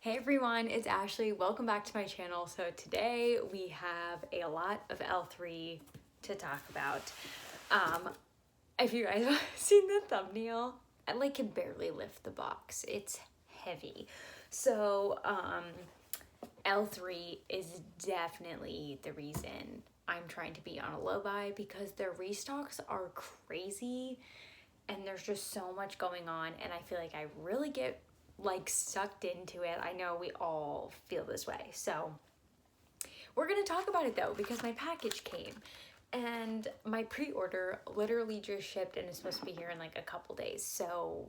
Hey everyone, it's Ashley. Welcome back to my channel. So today we have a lot of L3 to talk about. If you guys have seen the thumbnail, I can barely lift the box. It's heavy. So L3 is definitely the reason I'm trying to be on a low buy because their restocks are crazy and there's just so much going on, and I feel like I really get sucked into it. I know we all feel this way. So we're gonna talk about it though, because my package came and my pre-order literally just shipped and is supposed to be here in a couple days. So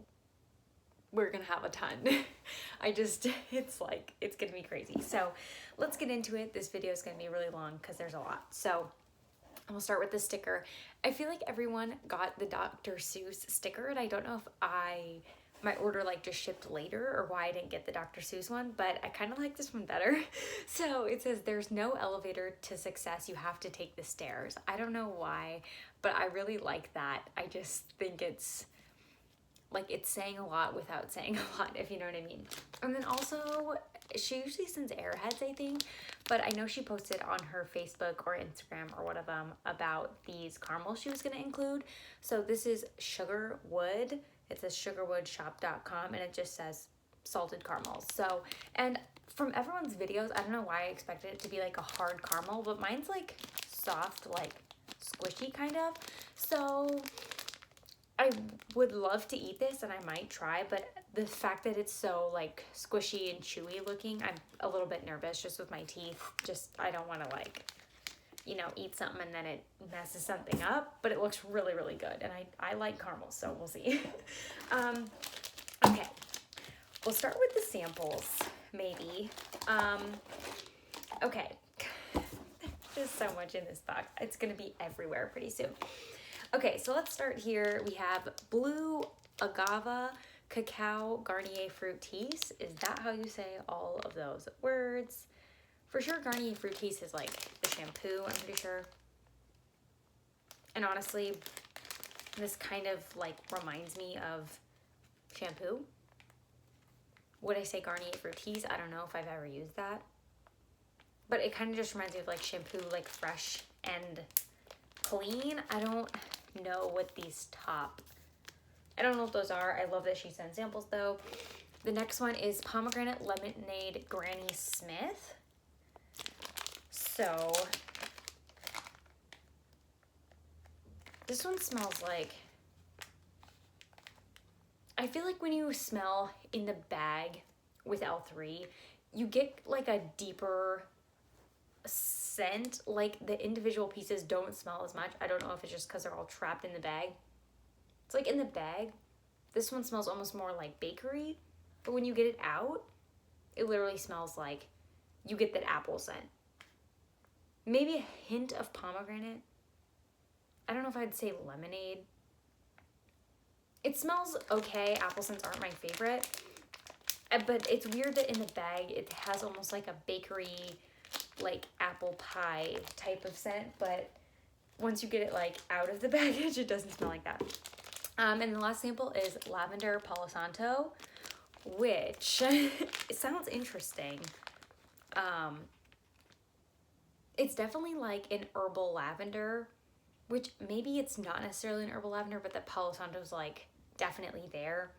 we're gonna have a ton. it's gonna be crazy. So let's get into it. This video is gonna be really long because there's a lot. So we'll start with the sticker. I feel like everyone got the Dr. Seuss sticker, and I don't know if my order just shipped later or why I didn't get the Dr. Seuss one, but I kind of like this one better. So it says, "There's no elevator to success, you have to take the stairs." I don't know why, but I really like that. I just think it's saying a lot without saying a lot, if you know what I mean. And then also, she usually sends Airheads, I think, but I know she posted on her Facebook or Instagram or one of them about these caramels she was going to include. So this is Sugarwood. It says sugarwoodshop.com, and it just says salted caramels. So, and from everyone's videos, I don't know why I expected it to be a hard caramel, but mine's soft, squishy kind of. So I would love to eat this, and I might try, but the fact that it's so squishy and chewy looking, I'm a little bit nervous just with my teeth. I don't want to eat something and then it messes something up, but it looks really, really good. And I like caramels, so we'll see. Okay, we'll start with the samples, maybe. Okay, there's so much in this box. It's gonna be everywhere pretty soon. Okay, so let's start here. We have Blue Agave Cacao Garnier Fructis. Is that how you say all of those words? For sure, Garnier Fructis is the shampoo, I'm pretty sure. And honestly, this kind of reminds me of shampoo. Would I say Garnier Fructis? I don't know if I've ever used that. But it kind of just reminds me of shampoo, fresh and clean. I don't know what these I don't know what those are. I love that she sends samples though. The next one is Pomegranate Lemonade Granny Smith. So this one smells I feel like when you smell in the bag with L3, you get a deeper scent. The individual pieces don't smell as much. I don't know if it's just because they're all trapped in the bag. It's in the bag, this one smells almost more like bakery, but when you get it out, it literally smells like you get that apple scent. Maybe a hint of pomegranate. I don't know if I'd say lemonade. It smells okay. Apple scents aren't my favorite, but it's weird that in the bag it has almost a bakery, apple pie type of scent, but once you get it out of the package, it doesn't smell like that. And the last sample is Lavender Palo Santo, which it sounds interesting. It's definitely an herbal lavender, which maybe it's not necessarily an herbal lavender, but the Palo Santo's definitely there.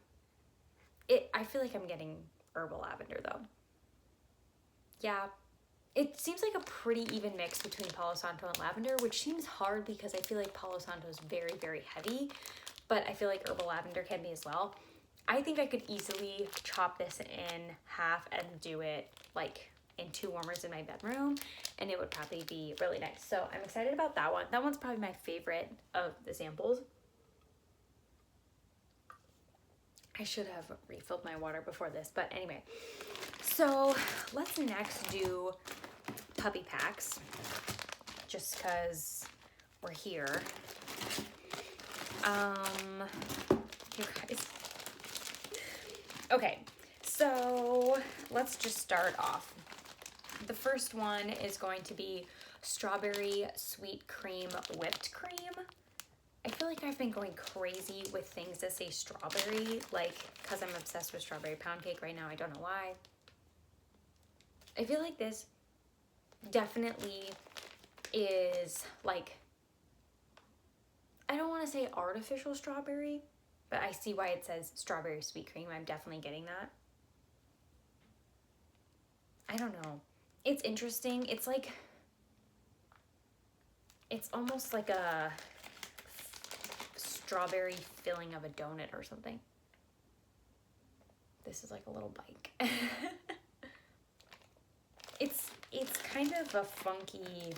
I feel like I'm getting herbal lavender though. Yeah, it seems like a pretty even mix between Palo Santo and lavender, which seems hard because I feel like Palo Santo is very, very heavy, but I feel like herbal lavender can be as well. I think I could easily chop this in half and do it in 2 warmers in my bedroom, and it would probably be really nice. So I'm excited about that one. That one's probably my favorite of the samples. I should have refilled my water before this, but anyway. So let's next do puppy packs, just because we're here. You guys. Okay, so let's just start off. The first one is going to be strawberry sweet cream whipped cream. I feel like I've been going crazy with things that say strawberry, because I'm obsessed with strawberry pound cake right now. I don't know why. I feel like this definitely is like, I don't want to say artificial strawberry, but I see why it says strawberry sweet cream. I'm definitely getting that. I don't know. It's interesting. It's like, it's almost like a strawberry filling of a donut or something. This is like a little bike. It's kind of a funky,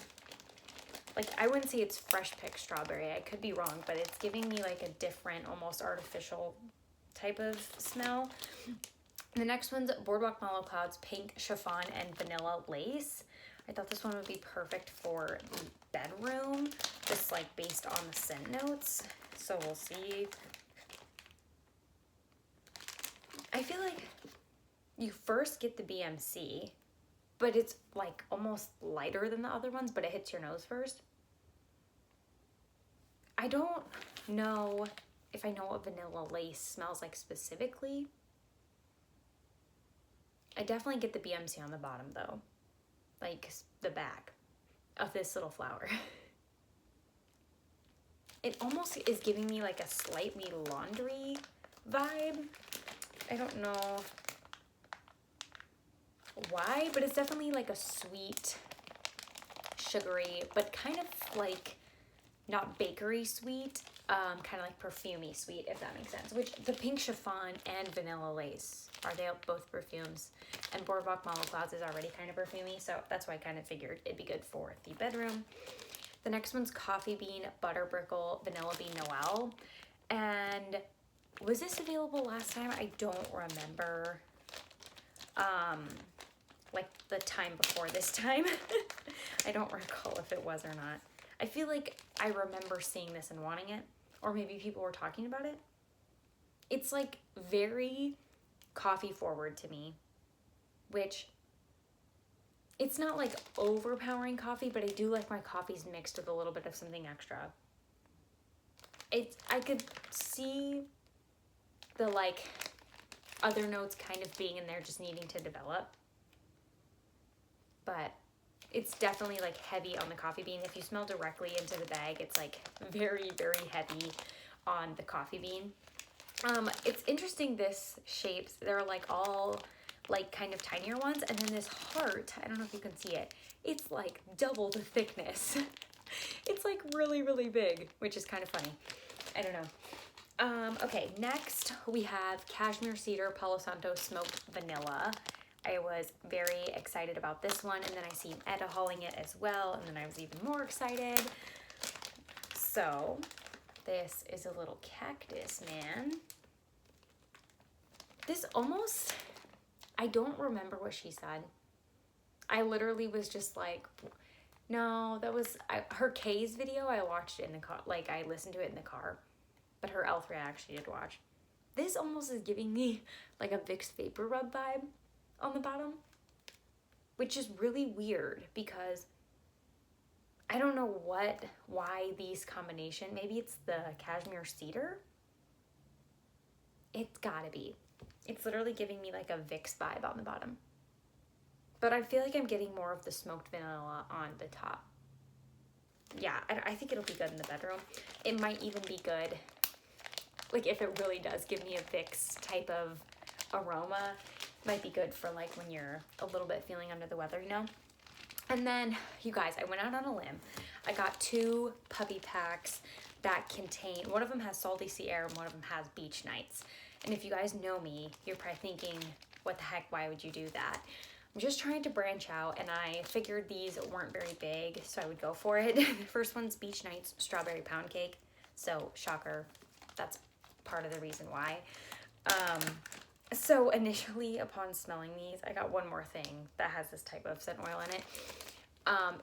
like, I wouldn't say it's fresh picked strawberry. I could be wrong, but it's giving me like a different, almost artificial type of smell. The next one's Boardwalk Mallow Clouds Pink Chiffon and Vanilla Lace. I thought this one would be perfect for the bedroom, just like based on the scent notes. So we'll see. I feel like you first get the BMC, but it's like almost lighter than the other ones, but it hits your nose first. I don't know if I know what Vanilla Lace smells like specifically. I definitely get the BMC on the bottom though, like the back of this little flower. It almost is giving me like a slightly laundry vibe. I don't know why, but it's definitely like a sweet, sugary, but kind of like not bakery sweet, kind of like perfumey sweet, if that makes sense. Which the Pink Chiffon and Vanilla Lace, are they both perfumes? And Boardwalk Mallow Clouds is already kind of perfumey, so that's why I kind of figured it'd be good for the bedroom. The next one's Coffee Bean Butter Brickle Vanilla Bean Noel. And was this available last time? I don't remember. Like the time before this time. I don't recall if it was or not. I feel like I remember seeing this and wanting it, or maybe people were talking about it. It's like very coffee forward to me, which it's not like overpowering coffee, but I do like my coffees mixed with a little bit of something extra. I could see the like other notes kind of being in there, just needing to develop. But it's definitely like heavy on the coffee bean. If you smell directly into the bag, it's like very, very heavy on the coffee bean. It's interesting, this shapes, they're like all like kind of tinier ones, and then this heart, I don't know if you can see it, it's like double the thickness. It's like really, really big, which is kind of funny. I don't know. Okay, next we have Cashmere Cedar Palo Santo Smoked Vanilla. I was very excited about this one, and then I seen Etta hauling it as well, and then I was even more excited. So this is a little cactus man. This almost, I don't remember what she said. I literally was just like, no, that was, her K's video, I watched it in the car, like I listened to it in the car, but her L3 I actually did watch. This almost is giving me like a Vicks Vapor Rub vibe on the bottom, which is really weird because I don't know why these combination, maybe it's the cashmere cedar. It's gotta be. It's literally giving me like a Vicks vibe on the bottom. But I feel like I'm getting more of the smoked vanilla on the top. Yeah, I think it'll be good in the bedroom. It might even be good, like if it really does give me a Vicks type of aroma, might be good for like when you're a little bit feeling under the weather, you know? And then, you guys, I went out on a limb. I got 2 puppy packs that contain, one of them has Salty Sea Air and one of them has Beach Nights. And if you guys know me, you're probably thinking, what the heck, why would you do that? I'm just trying to branch out, and I figured these weren't very big, so I would go for it. The first one's Beach Nights Strawberry Pound Cake. So, shocker, that's part of the reason why. So initially, upon smelling these, I got one more thing that has this type of scent oil in it.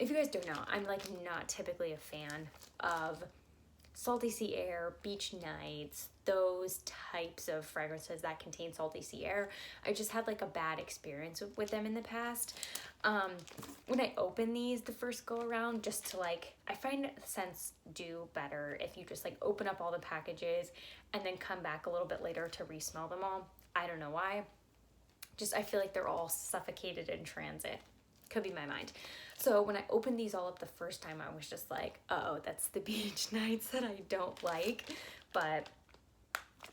If you guys don't know, I'm like not typically a fan of Salty Sea Air, Beach Nights, those types of fragrances that contain Salty Sea Air. I just had like a bad experience with them in the past. When I open these the first go around, just to like, I find scents do better if you just like open up all the packages and then come back a little bit later to re-smell them all. I don't know why. Just, I feel like they're all suffocated in transit. Could be my mind. So when I opened these all up the first time, I was just like, oh, that's the beach nights that I don't like. But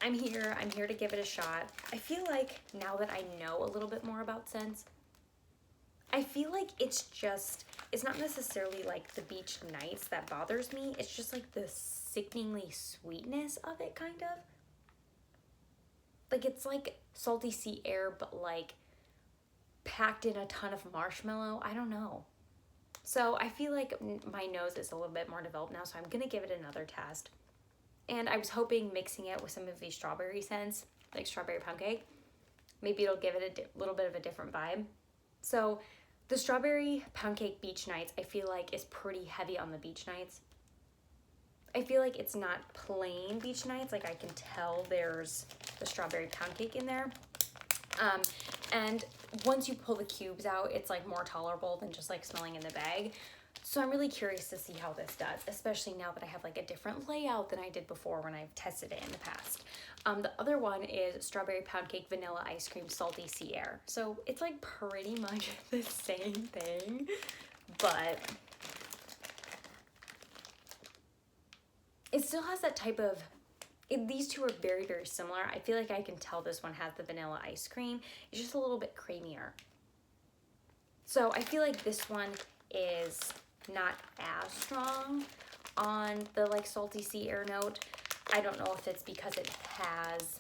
I'm here to give it a shot. I feel like now that I know a little bit more about scents, I feel like it's not necessarily like the beach nights that bothers me. It's just like the sickeningly sweetness of it, kind of. Like it's like salty sea air, but like packed in a ton of marshmallow. I don't know. So I feel like my nose is a little bit more developed now, so I'm gonna give it another test. And I was hoping mixing it with some of these strawberry scents, like strawberry pound cake, maybe it'll give it a little bit of a different vibe. So the strawberry pound cake beach nights, I feel like is pretty heavy on the beach nights. I feel like it's not plain beach nights. Like I can tell there's the strawberry pound cake in there. And once you pull the cubes out, it's like more tolerable than just like smelling in the bag. So I'm really curious to see how this does, especially now that I have like a different layout than I did before when I've tested it in the past. The other one is strawberry pound cake, vanilla ice cream, salty sea air. So it's like pretty much the same thing, but it still has that type of, these two are very, very similar. I feel like I can tell this one has the vanilla ice cream. It's just a little bit creamier. So I feel like this one is not as strong on the like salty sea air note. I don't know if it's because it has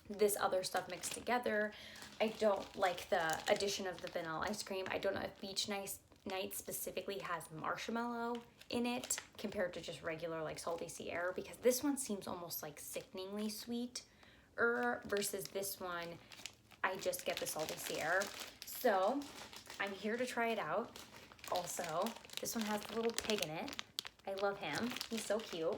this other stuff mixed together. I don't like the addition of the vanilla ice cream. I don't know if Beach Night specifically has marshmallow in it compared to just regular like salty sea air, because this one seems almost like sickeningly sweet versus this one I just get the salty sea air. So I'm here to try it out. Also, this one has a little pig in it. I love him. He's so cute.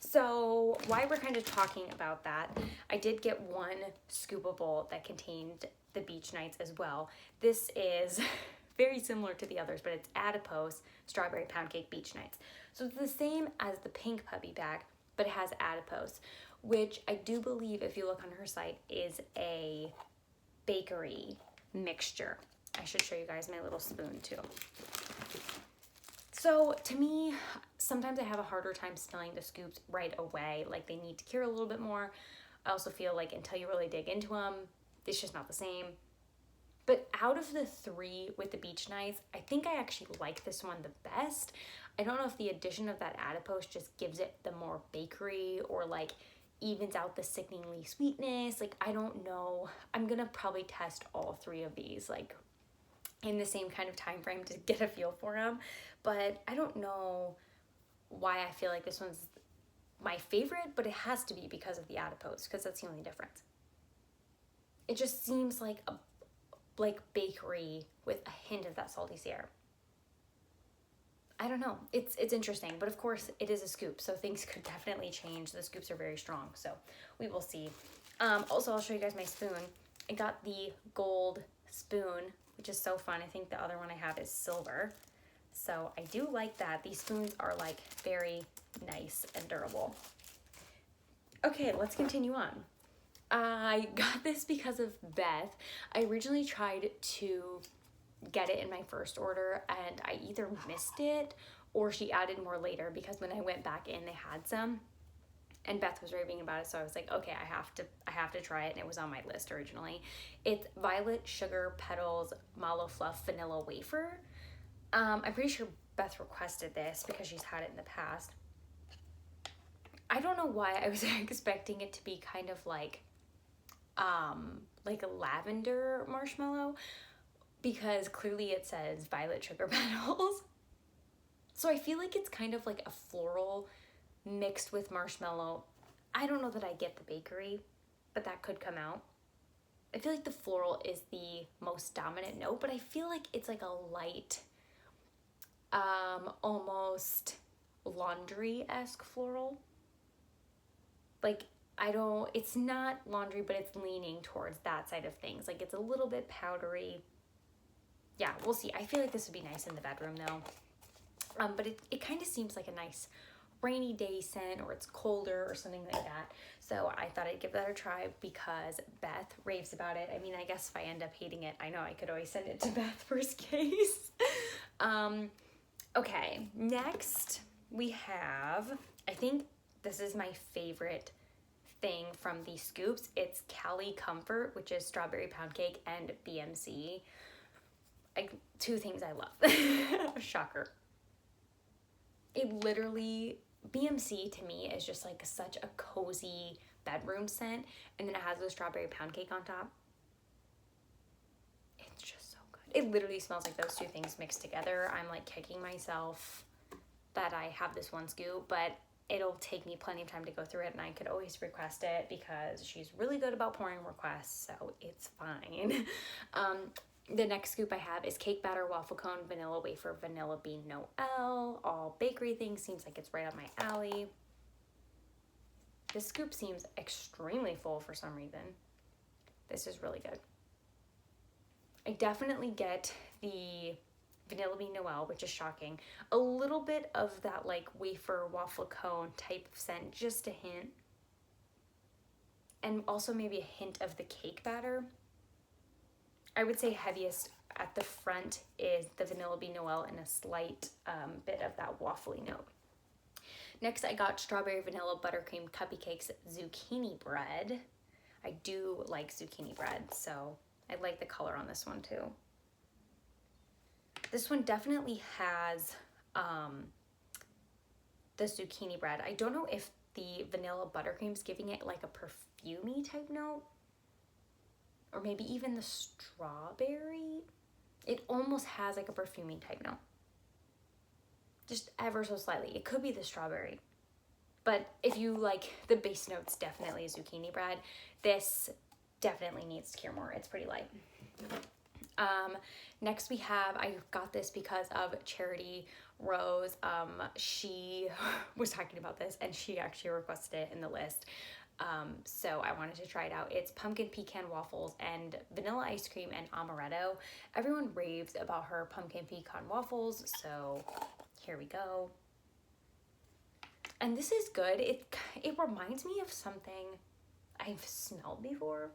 So while we're kind of talking about that, I did get one scoopable that contained the beach nights as well. This is very similar to the others, but it's adipose strawberry pound cake beach nights. So it's the same as the pink puppy bag, but it has adipose, which I do believe, if you look on her site, is a bakery mixture. I should show you guys my little spoon too. So to me, sometimes I have a harder time smelling the scoops right away. Like they need to cure a little bit more. I also feel like until you really dig into them, it's just not the same. But out of the three with the beach nights, I think I actually like this one the best. I don't know if the addition of that adipose just gives it the more bakery or like evens out the sickeningly sweetness. Like, I don't know. I'm gonna probably test all three of these like in the same kind of time frame to get a feel for them. But I don't know why I feel like this one's my favorite, but it has to be because of the adipose, because that's the only difference. It just seems like a bakery with a hint of that salty sea air. I don't know. It's interesting, but of course it is a scoop, so things could definitely change. The scoops are very strong, so we will see. Also, I'll show you guys my spoon. I got the gold spoon, which is so fun. I think the other one I have is silver. So I do like that. These spoons are like very nice and durable. Okay, let's continue on. I got this because of Beth. I originally tried to get it in my first order and I either missed it or she added more later, because when I went back in, they had some and Beth was raving about it. So I was like, okay, I have to try it. And it was on my list originally. It's Violet Sugar Petals Mallow Fluff Vanilla Wafer. I'm pretty sure Beth requested this because she's had it in the past. I don't know why I was expecting it to be kind of like a lavender marshmallow, because clearly it says Violet Sugar Petals. So I feel like it's kind of like a floral mixed with marshmallow. I don't know that I get the bakery, but that could come out. I feel like the floral is the most dominant note, but I feel like it's like a light, almost laundry-esque floral. Like, it's not laundry, but it's leaning towards that side of things. Like, it's a little bit powdery. Yeah, we'll see. I feel like this would be nice in the bedroom though. But it kind of seems like a nice rainy day scent or it's colder or something like that. So I thought I'd give that a try because Beth raves about it. I mean, I guess if I end up hating it, I know I could always send it to Beth worst case. Okay, next we have, I think this is my favorite thing from these scoops. It's Cali Comfort, which is strawberry pound cake and BMC. Two things I love. Shocker. It literally, BMC to me is just like such a cozy bedroom scent, and then it has the strawberry pound cake on top. It's just so good. It literally smells like those two things mixed together. I'm like kicking myself that I have this one scoop, but it'll take me plenty of time to go through it, and I could always request it because she's really good about pouring requests, so it's fine. The next scoop I have is cake batter, waffle cone, vanilla wafer, vanilla bean Noel. All bakery things, seems like it's right up my alley. This scoop seems extremely full for some reason. This is really good. I definitely get the vanilla bean Noel, which is shocking. A little bit of that like wafer waffle cone type of scent, just a hint. And also maybe a hint of the cake batter. I would say heaviest at the front is the vanilla bean Noel and a slight bit of that waffly note. Next, I got strawberry vanilla buttercream cupcakes zucchini bread. I do like zucchini bread, so I like the color on this one too. This one definitely has the zucchini bread. I don't know if the vanilla buttercream is giving it like a perfumey type note, or maybe even the strawberry. It almost has like a perfumey type note. Just ever so slightly. It could be the strawberry. But if you like the base notes, definitely zucchini bread. This definitely needs to cure more. It's pretty light. Next we have, I got this because of Charity Rose. She was talking about this and she actually requested it in the list. So I wanted to try it out. It's pumpkin pecan waffles and vanilla ice cream and amaretto. Everyone raves about her pumpkin pecan waffles, so here we go. And this is good. It reminds me of something I've smelled before.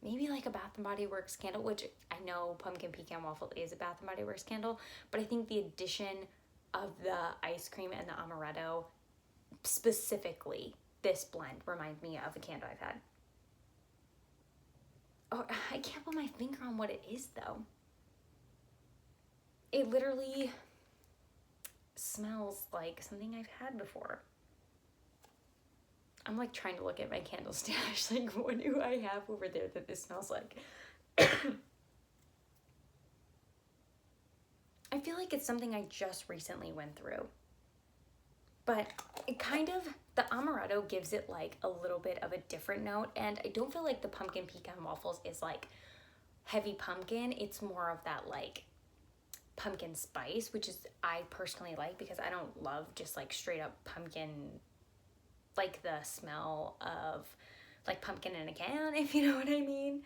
Maybe like a Bath & Body Works candle, which I know pumpkin pecan waffle is a Bath & Body Works candle, but I think the addition of the ice cream and the amaretto, specifically this blend, reminds me of a candle I've had. Oh, I can't put my finger on what it is though. It literally smells like something I've had before. I'm like trying to look at my candle stash, like what do I have over there that this smells like? I feel like it's something I just recently went through. But it kind of, the amaretto gives it like a little bit of a different note, and I don't feel like the pumpkin pecan waffles is like heavy pumpkin. It's more of that like pumpkin spice, which is I personally like because I don't love just like straight up pumpkin, like the smell of like pumpkin in a can, if you know what I mean.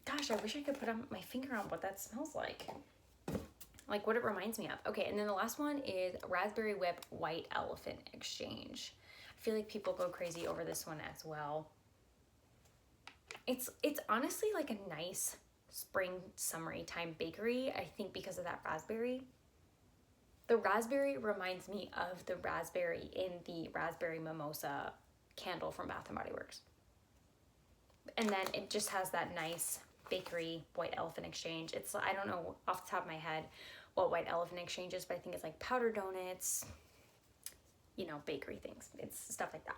Gosh, I wish I could put my finger on what that smells like what it reminds me of. Okay, and then the last one is Raspberry Whip White Elephant Exchange. I feel like people go crazy over this one as well. It's honestly like a nice spring summery time bakery, I think, because of that raspberry. The raspberry reminds me of the raspberry in the Raspberry Mimosa candle from Bath & Body Works. And then it just has that nice bakery White Elephant Exchange. It's, I don't know off the top of my head what White Elephant Exchange is, but I think it's like powder donuts, you know, bakery things. It's stuff like that.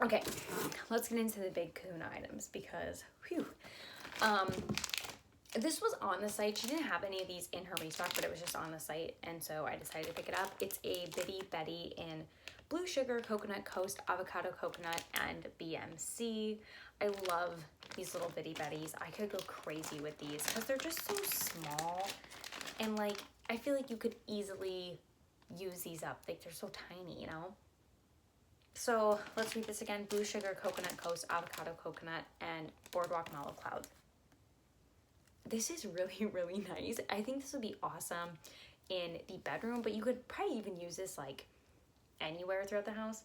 Okay, let's get into the big kahuna items because, whew. This was on the site. She didn't have any of these in her restock, but it was just on the site, and so I decided to pick it up. It's a Bitty Betty in Blue Sugar, Coconut Coast, Avocado Coconut, and BMC. I love these little Bitty Betties. I could go crazy with these because they're just so small, and like I feel like you could easily use these up. Like they're so tiny, you know? So let's read this again. Blue Sugar, Coconut Coast, Avocado Coconut, and Boardwalk Mellow Cloud. this is really, really nice. I think this would be awesome in the bedroom, but you could probably even use this like anywhere throughout the house.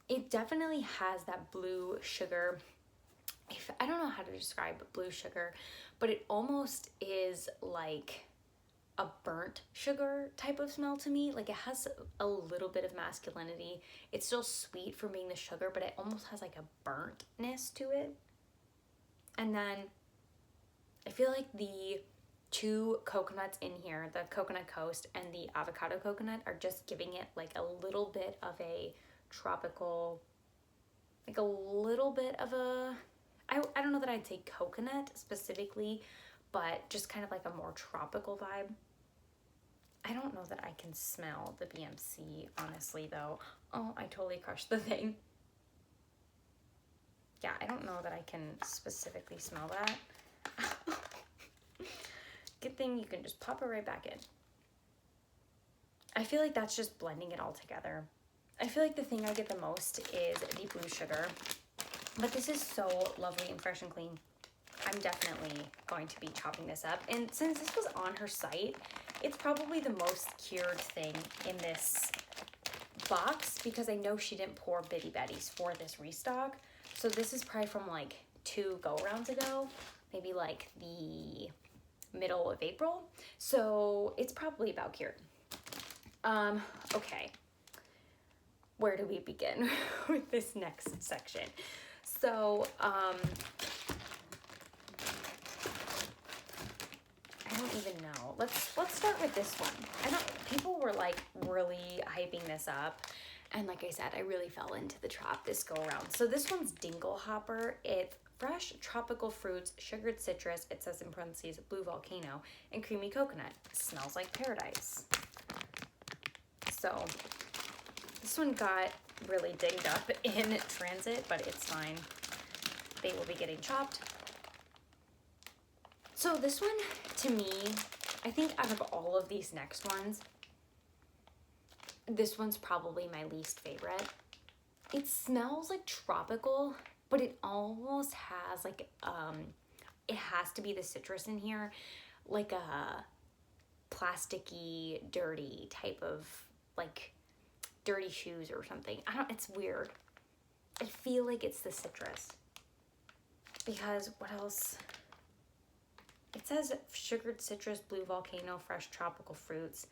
It definitely has that blue sugar. I don't know how to describe blue sugar, but it almost is like a burnt sugar type of smell to me. Like it has a little bit of masculinity. It's still sweet for being the sugar, but it almost has like a burntness to it. And then I feel like the two coconuts in here, the coconut coast and the avocado coconut, are just giving it like a little bit of a tropical, like a little bit of a, I don't know that I'd say coconut specifically, but just kind of like a more tropical vibe. I don't know that I can smell the BMC, honestly, though. Oh, I totally crushed the thing. Yeah, I don't know that I can specifically smell that. Good thing you can just pop it right back in. I feel like that's just blending it all together. I feel like the thing I get the most is the blue sugar. But this is so lovely and fresh and clean. I'm definitely going to be chopping this up. And since this was on her site, it's probably the most cured thing in this box because I know she didn't pour Bitty Betties for this restock. So this is probably from like 2 go-rounds ago, maybe like the middle of April. So it's probably about cured. Okay. Where do we begin with this next section? So, I don't even know. Let's start with this one. People were like really hyping this up. And like I said, I really fell into the trap this go around. So this one's Dingle Hopper. It's fresh tropical fruits, sugared citrus, it says in parentheses, blue volcano, and creamy coconut. It smells like paradise. So this one got really dinged up in transit, but it's fine. They will be getting chopped. So this one, to me, I think out of all of these next ones, this one's probably my least favorite. It smells like tropical, but it almost has like, it has to be the citrus in here, like a plasticky, dirty type of, like, dirty shoes or something. It's weird. I feel like it's the citrus. Because what else? It says sugared citrus, blue volcano, fresh tropical fruits.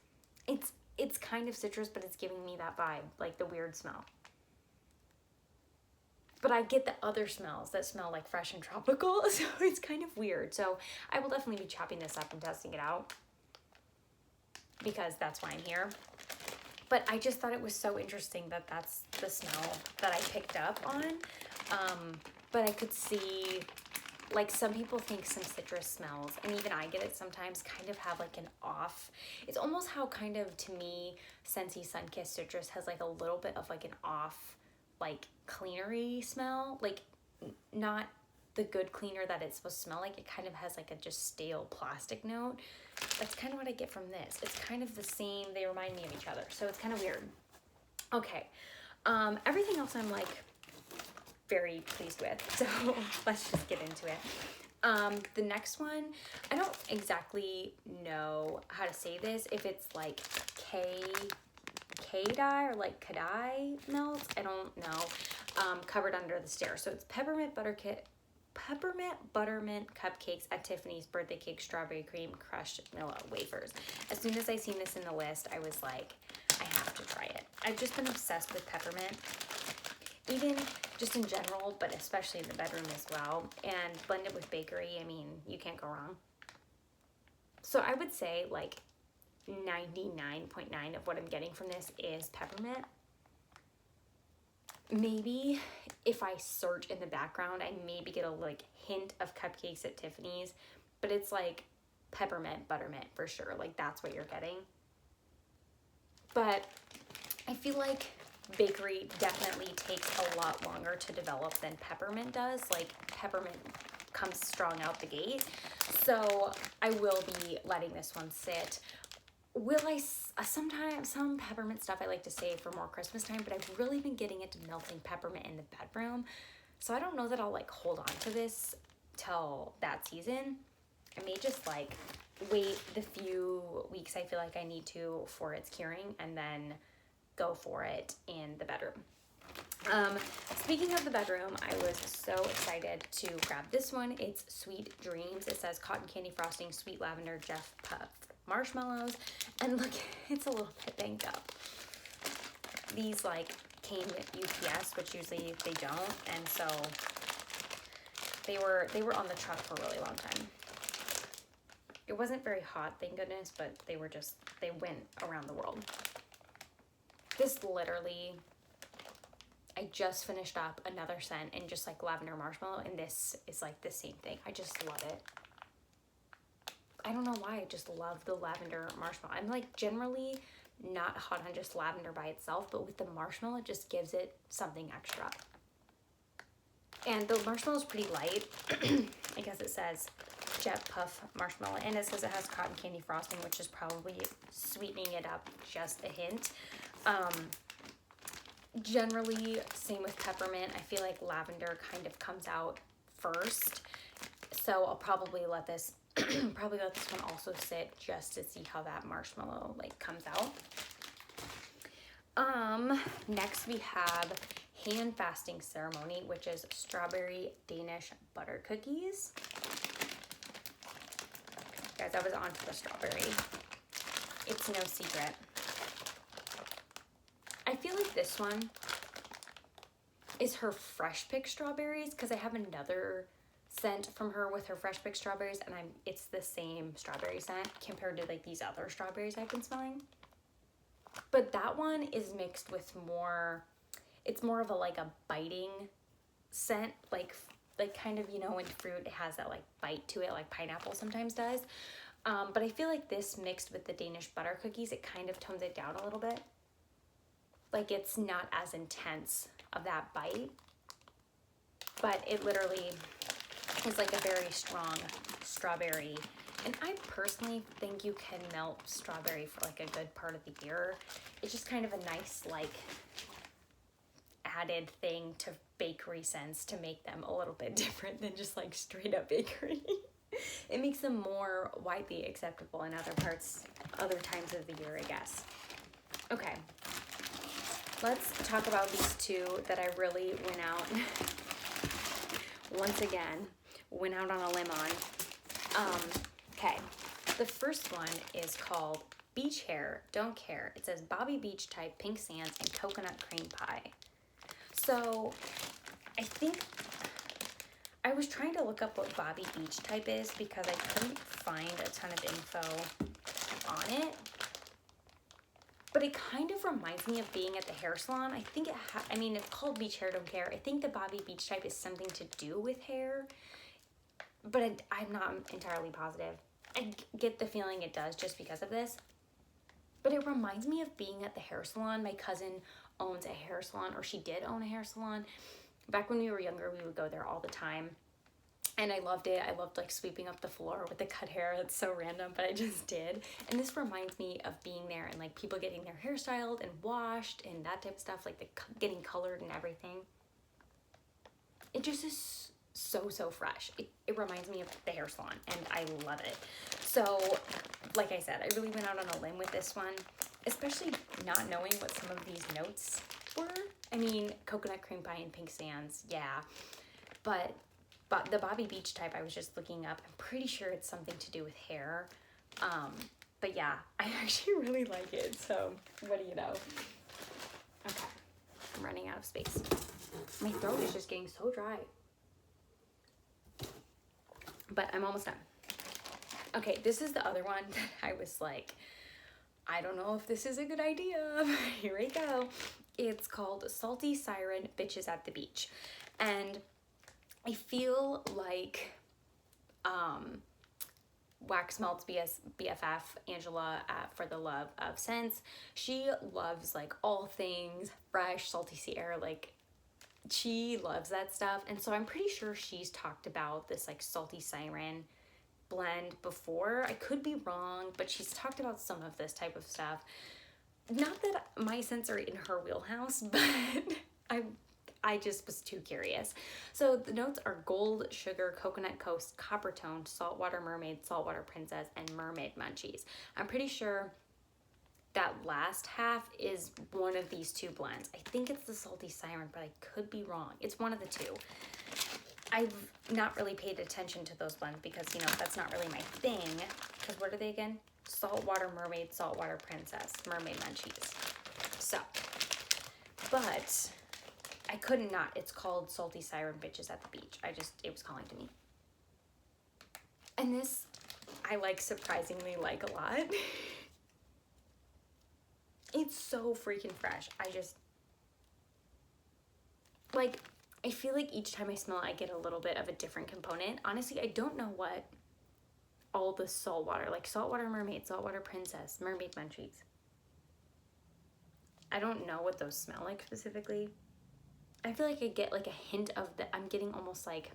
It's kind of citrus, but it's giving me that vibe, like the weird smell. But I get the other smells that smell like fresh and tropical, so it's kind of weird. So I will definitely be chopping this up and testing it out because that's why I'm here. But I just thought it was so interesting that that's the smell that I picked up on. But I could see, like, some people think some citrus smells, and even I get it sometimes, kind of have like an off. It's almost how kind of, to me, Scentsy Sunkissed Citrus has like a little bit of like an off, like cleanery smell. Like not the good cleaner that it's supposed to smell like. It kind of has like a just stale plastic note. That's kind of what I get from this. It's kind of the same. They remind me of each other. So it's kind of weird. Okay. Everything else I'm like very pleased with. So let's just get into it. The next one, I don't exactly know how to say this. If it's like K-dye or like Kadai melts. I don't know. Covered under the stairs. So it's peppermint buttermint cupcakes at Tiffany's, birthday cake, strawberry cream, crushed vanilla wafers. As soon as I seen this in the list, I was like, I have to try it. I've just been obsessed with peppermint, even just in general, but especially in the bedroom as well. And blended with bakery, I mean, you can't go wrong. So I would say like 99.9 of what I'm getting from this is peppermint. Maybe if I search in the background, I maybe get a like hint of cupcakes at Tiffany's, but it's like peppermint, buttermint for sure. Like that's what you're getting. But I feel like bakery definitely takes a lot longer to develop than peppermint does. Like peppermint comes strong out the gate. So I will be letting this one sit. Will I, sometimes, some peppermint stuff I like to save for more Christmas time, but I've really been getting into melting peppermint in the bedroom. So I don't know that I'll like hold on to this till that season. I may just like wait the few weeks I feel like I need to for its curing and then go for it in the bedroom. Speaking of the bedroom, I was so excited to grab this one. It's Sweet Dreams. It says cotton candy frosting, sweet lavender, Jeff Puff marshmallows. And look, it's a little bit banged up. These like came with UPS, which usually they don't. And so they were on the truck for a really long time. It wasn't very hot, thank goodness, but they went around the world. This literally, I just finished up another scent in just like lavender marshmallow, and this is like the same thing. I just love it. I don't know why, I just love the lavender marshmallow. I'm like generally not hot on just lavender by itself, but with the marshmallow, it just gives it something extra. And the marshmallow is pretty light. I guess it says Jet Puff marshmallow, and it says it has cotton candy frosting, which is probably sweetening it up just a hint. Generally, same with peppermint. I feel like lavender kind of comes out first, so I'll probably let this one also sit just to see how that marshmallow like comes out. Next we have hand fasting ceremony, which is strawberry Danish butter cookies. Guys, I was onto the strawberry. It's no secret. I feel like this one is her fresh pick strawberries, because I have another scent from her with her fresh pick strawberries, and it's the same strawberry scent compared to like these other strawberries I've been smelling. But that one is mixed with more, it's more of a like a biting scent, like kind of, you know, when fruit it has that like bite to it, like pineapple sometimes does. But I feel like this mixed with the Danish butter cookies, it kind of tones it down a little bit. Like it's not as intense of that bite, but it literally is like a very strong strawberry. And I personally think you can melt strawberry for like a good part of the year. It's just kind of a nice like added thing to bakery scents to make them a little bit different than just like straight up bakery. It makes them more widely acceptable in other times of the year, I guess. Okay, let's talk about these two that I really went out on a limb on. Okay, the first one is called Beach Hair, Don't Care. It says Bobby Beach type, pink sands, and coconut cream pie. So I think I was trying to look up what Bobby Beach type is because I couldn't find a ton of info on it. But it kind of reminds me of being at the hair salon. I think it's called Beach Hair, Don't Care. I think the Bobby Beach type is something to do with hair, but I'm not entirely positive. I get the feeling it does just because of this. But it reminds me of being at the hair salon. My cousin owns a hair salon, or she did own a hair salon. Back when we were younger, we would go there all the time. And I loved it. I loved like sweeping up the floor with the cut hair. That's so random, but I just did. And this reminds me of being there and like people getting their hair styled and washed and that type of stuff, like getting colored and everything. It just is so fresh. It reminds me of the hair salon, and I love it. So, like I said, I really went out on a limb with this one, especially not knowing what some of these notes were. I mean, coconut cream pie and pink sands, yeah. But the Bobby Beach type, I was just looking up. I'm pretty sure it's something to do with hair. But yeah, I actually really like it. So, what do you know? Okay, I'm running out of space. My throat is just getting so dry. But I'm almost done. Okay, this is the other one that I was like, I don't know if this is a good idea. Here we go. It's called Salty Siren Bitches at the Beach. And I feel like Wax Melt's BFF, Angela at For the Love of Scents, she loves like all things fresh, salty sea air, like she loves that stuff. And so I'm pretty sure she's talked about this like Salty Siren blend before. I could be wrong, but she's talked about some of this type of stuff. Not that my scents are in her wheelhouse, but I just was too curious. So the notes are gold, sugar, coconut coast, copper tone, saltwater mermaid, saltwater princess, and mermaid munchies. I'm pretty sure that last half is one of these two blends. I think it's the salty siren, but I could be wrong. It's one of the two. I've not really paid attention to those blends because, you know, that's not really my thing. Because what are they again? Saltwater mermaid, saltwater princess, mermaid munchies. So, but I couldn't not. It's called Salty Siren Bitches at the Beach. It was calling to me. And this, I surprisingly like a lot. It's so freaking fresh. I feel like each time I smell it, I get a little bit of a different component. Honestly, I don't know what all the saltwater, like saltwater mermaid, saltwater princess, mermaid munchies. I don't know what those smell like specifically. I feel like I get like a hint of I'm getting almost like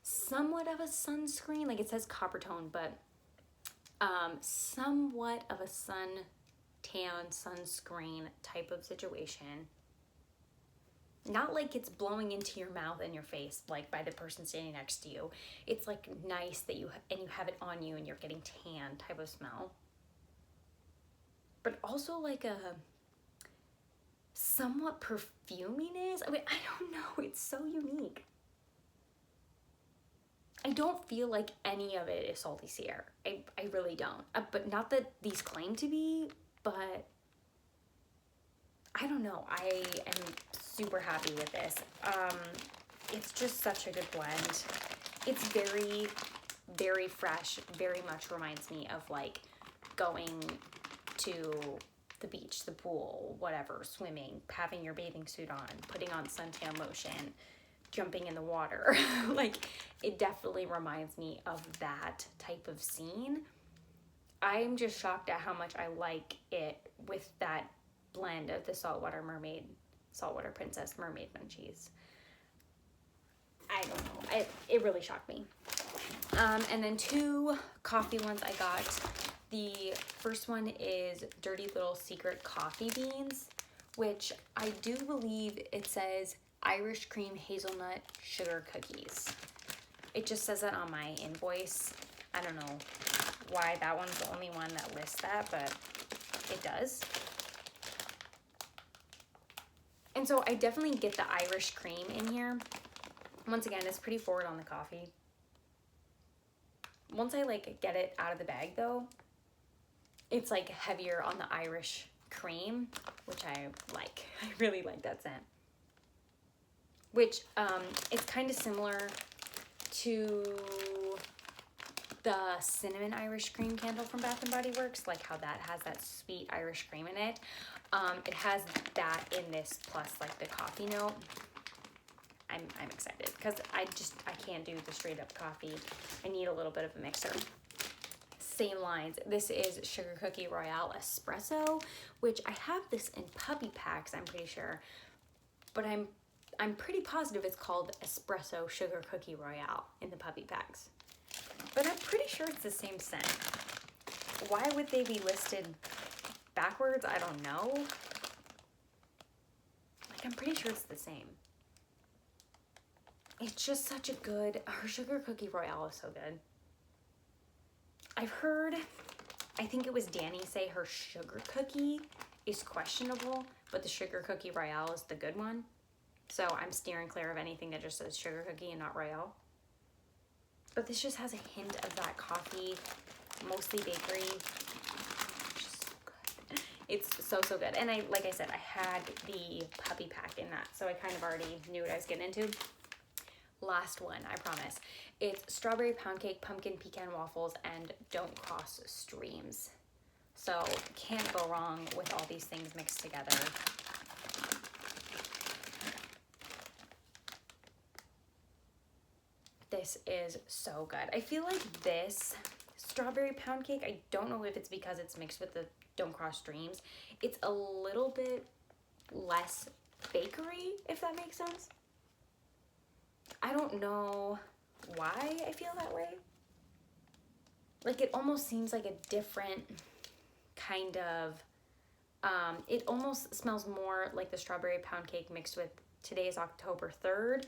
somewhat of a sunscreen. Like it says copper tone, but somewhat of a tan sunscreen type of situation. Not like it's blowing into your mouth and your face, like by the person standing next to you. It's like nice that you have it on you and you're getting tan type of smell. But also like a somewhat perfuminess. I mean, I don't know. It's so unique. I don't feel like any of it is salty sea air. I really don't. But not that these claim to be, but I don't know. I am super happy with this. It's just such a good blend. It's very, very fresh. Very much reminds me of like going to the beach, the pool, whatever, swimming, having your bathing suit on, putting on suntan lotion, jumping in the water. Like, it definitely reminds me of that type of scene. I'm just shocked at how much I like it with that blend of the saltwater mermaid, saltwater princess, mermaid munchies. I don't know. It really shocked me. And then 2 coffee ones I got. The first one is Dirty Little Secret Coffee Beans, which I do believe it says Irish cream hazelnut sugar cookies. It just says that on my invoice. I don't know why that one's the only one that lists that, but it does. And so I definitely get the Irish cream in here. Once again, it's pretty forward on the coffee. Once I like get it out of the bag though, it's like heavier on the Irish cream, which I like. I really like that scent. Which it's kind of similar to the cinnamon Irish cream candle from Bath & Body Works, like how that has that sweet Irish cream in it. It has that in this plus like the coffee note. I'm excited because I can't do the straight up coffee. I need a little bit of a mixer. Same lines. This is Sugar Cookie Royale Espresso, which I have this in puppy packs, I'm pretty sure. But I'm pretty positive it's called Espresso Sugar Cookie Royale in the puppy packs. But I'm pretty sure it's the same scent. Why would they be listed backwards? I don't know. Like, I'm pretty sure it's the same. It's just such a good, her Sugar Cookie Royale is so good. I've heard, I think it was Danny say her Sugar Cookie is questionable, but the Sugar Cookie Royale is the good one. So I'm steering clear of anything that just says Sugar Cookie and not Royale. But this just has a hint of that coffee, mostly bakery. Just so good. It's so, so good. And like I said, I had the puppy pack in that, so I kind of already knew what I was getting into. Last one, I promise. It's strawberry pound cake, pumpkin pecan waffles, and don't cross streams. So can't go wrong with all these things mixed together. This is so good. I feel like this strawberry pound cake, I don't know if it's because it's mixed with the don't cross streams, it's a little bit less bakery, if that makes sense. I don't know why I feel that way. Like, it almost seems like a different kind of, it almost smells more like the strawberry pound cake mixed with today is October 3rd,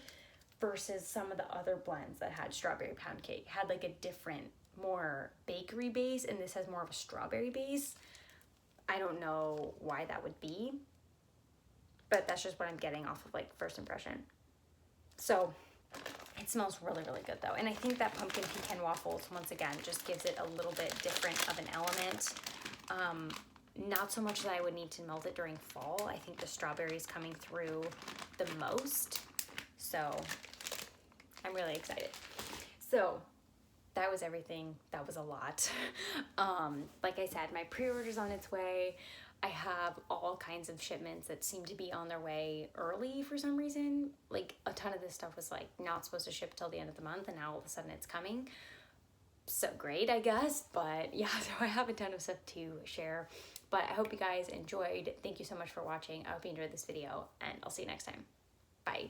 versus some of the other blends that had strawberry pound cake. Had like a different, more bakery base, and this has more of a strawberry base. I don't know why that would be, but that's just what I'm getting off of like first impression. So it smells really, really good though. And I think that pumpkin pecan waffles, once again, just gives it a little bit different of an element. Not so much that I would need to melt it during fall. I think the strawberry is coming through the most. So I'm really excited. So that was everything. That was a lot. Like I said, my pre-order's on its way. I have all kinds of shipments that seem to be on their way early for some reason. Like a ton of this stuff was like not supposed to ship till the end of the month, and now all of a sudden it's coming. So great, I guess. But yeah, so I have a ton of stuff to share. But I hope you guys enjoyed. Thank you so much for watching. I hope you enjoyed this video, and I'll see you next time. Bye.